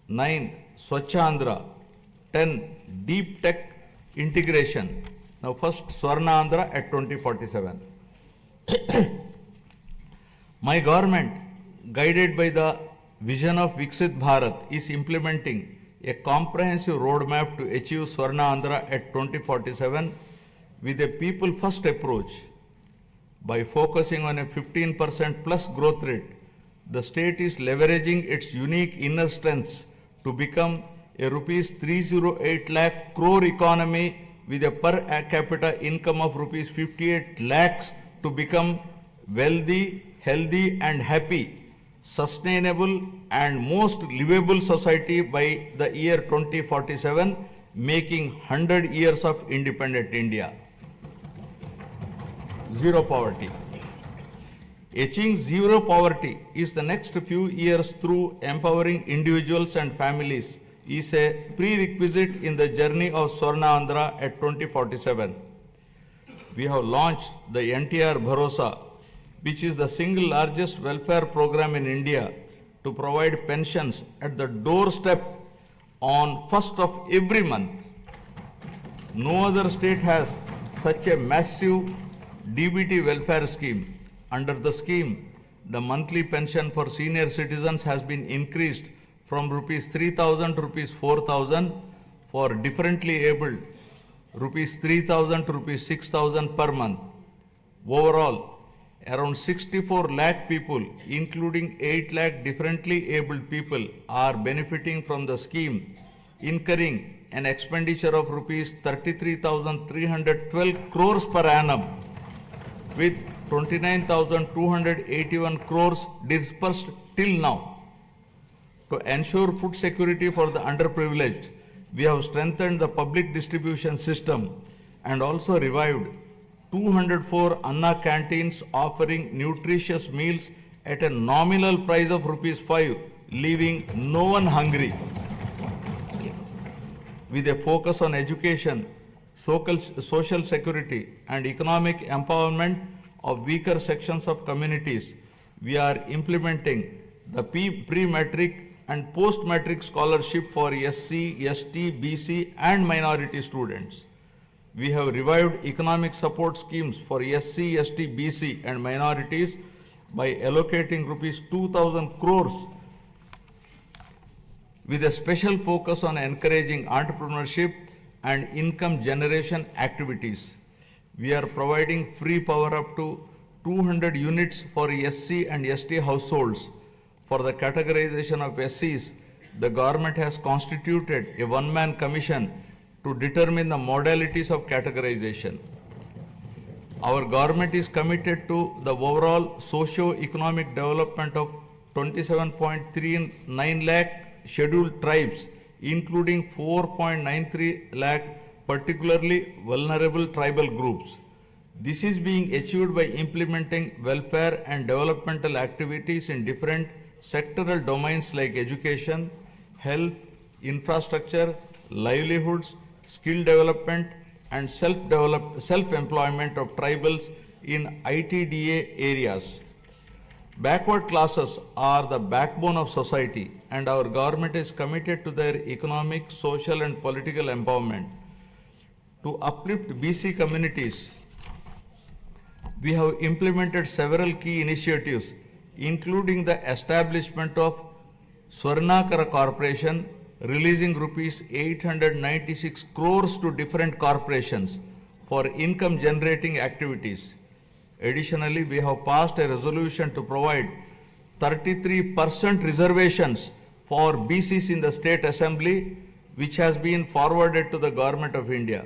9. Swachhandra. 10. Deep Tech Integration. Now first Swarnandhra at 2047. My government, guided by the vision of Viksit Bharat, is implementing a comprehensive roadmap to achieve Swarnandhra at 2047 with a people-first approach. By focusing on a 15% plus growth rate, the state is leveraging its unique inner strengths to become a rupees 308 lakh crore economy with a per capita income of rupees 58 lakhs to become wealthy, healthy and happy, sustainable and most livable society by the year 2047, making 100 years of independent India. Zero poverty. Achieving zero poverty is the next few years through empowering individuals and families is a prerequisite in the journey of Swarnandhra at 2047. We have launched the NTR Bharosa, which is the single largest welfare program in India to provide pensions at the doorstep on 1st of every month. No other state has such a massive DBT welfare scheme. Under the scheme, the monthly pension for senior citizens has been increased from rupees 3,000 to rupees 4,000, for differently abled rupees 3,000 to rupees 6,000 per month. Overall, around 64 lakh people, including 8 lakh differently abled people, are benefiting from the scheme, incurring an expenditure of rupees 33,312 crores per annum, with 29,281 crores dispersed till now. To ensure food security for the underprivileged, we have strengthened the public distribution system and also revived 204 Anna canteens offering nutritious meals at a nominal price of rupees 5, leaving no one hungry. With a focus on education, social security and economic empowerment of weaker sections of communities, we are implementing the pre-matric and post-matric scholarship for SC, ST, BC and minority students. We have revived economic support schemes for SC, ST, BC and minorities by allocating rupees 2,000 crores with a special focus on encouraging entrepreneurship and income generation activities. We are providing free power up to 200 units for SC and ST households. For the categorization of SCs, the government has constituted a one-man commission to determine the modalities of categorization. Our government is committed to the overall socio-economic development of 27.39 lakh scheduled tribes, including 4.93 lakh particularly vulnerable tribal groups. This is being achieved by implementing welfare and developmental activities in different sectoral domains like education, health, infrastructure, livelihoods, skill development, and self-employment of tribals in ITDA areas. Backward classes are the backbone of society, and our government is committed to their economic, social, and political empowerment. To uplift BC communities, we have implemented several key initiatives, including the establishment of Swarnakara Corporation, releasing rupees 896 crores to different corporations for income generating activities. Additionally, we have passed a resolution to provide 33% reservations for BCs in the State Assembly, which has been forwarded to the Government of India.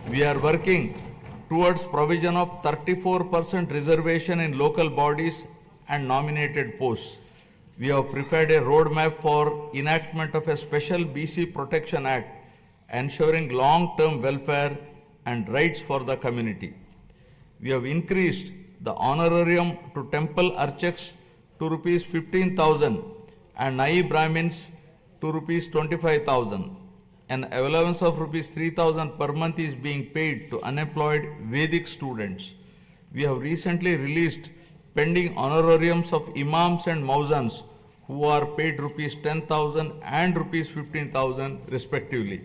We are working towards provision of 34% reservation in local bodies and nominated posts. We have prepared a roadmap for enactment of a special BC Protection Act, ensuring long-term welfare and rights for the community. We have increased the honorarium to temple archaks to rupees 15,000 and Nai Brahmins to rupees 25,000. An allowance of rupees 3,000 per month is being paid to unemployed Vedic students. We have recently released pending honorariums of imams and mauzans who are paid rupees 10,000 and rupees 15,000 respectively.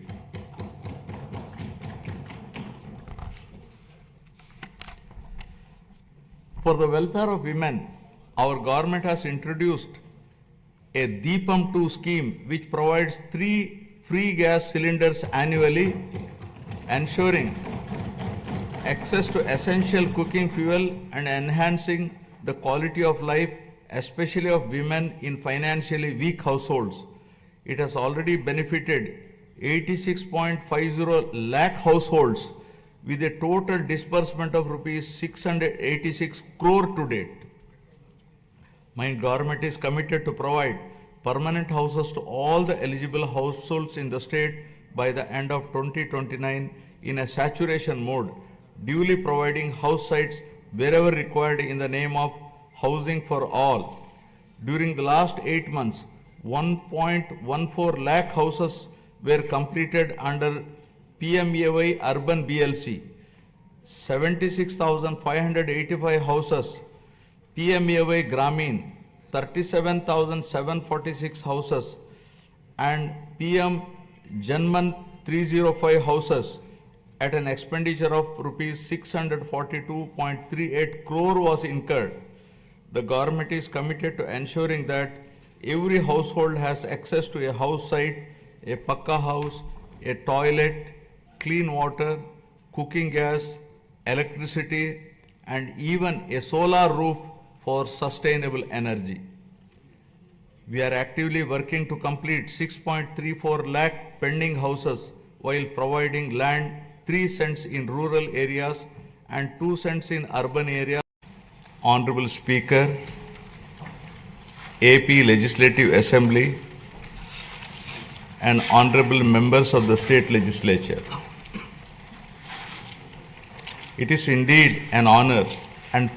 For the welfare of women, our government has introduced a Deepam 2 scheme which provides 3 free gas cylinders annually, ensuring access to essential cooking fuel and enhancing the quality of life, especially of women in financially weak households. It has already benefited 86.50 lakh households with a total disbursement of rupees 686 crore to date. My government is committed to provide permanent houses to all the eligible households in the state by the end of 2029 in a saturation mode, duly providing house sites wherever required in the name of housing for all. During the last 8 months, 1.14 lakh houses were completed under PMAY Urban BLC, 76,585 houses PMAY Grameen, 37,746 houses, and PM Janman 305 houses at an expenditure of rupees 642.38 crore was incurred. The government is committed to ensuring that every household has access to a house site, a pakka house, a toilet, clean water, cooking gas, electricity, and even a solar roof for sustainable energy. We are actively working to complete 6.34 lakh pending houses while providing land 3 cents in rural areas and 2 cents in urban areas. Honorable Speaker, AP Legislative Assembly, and honorable members of the State Legislature. It is indeed an honor and privilege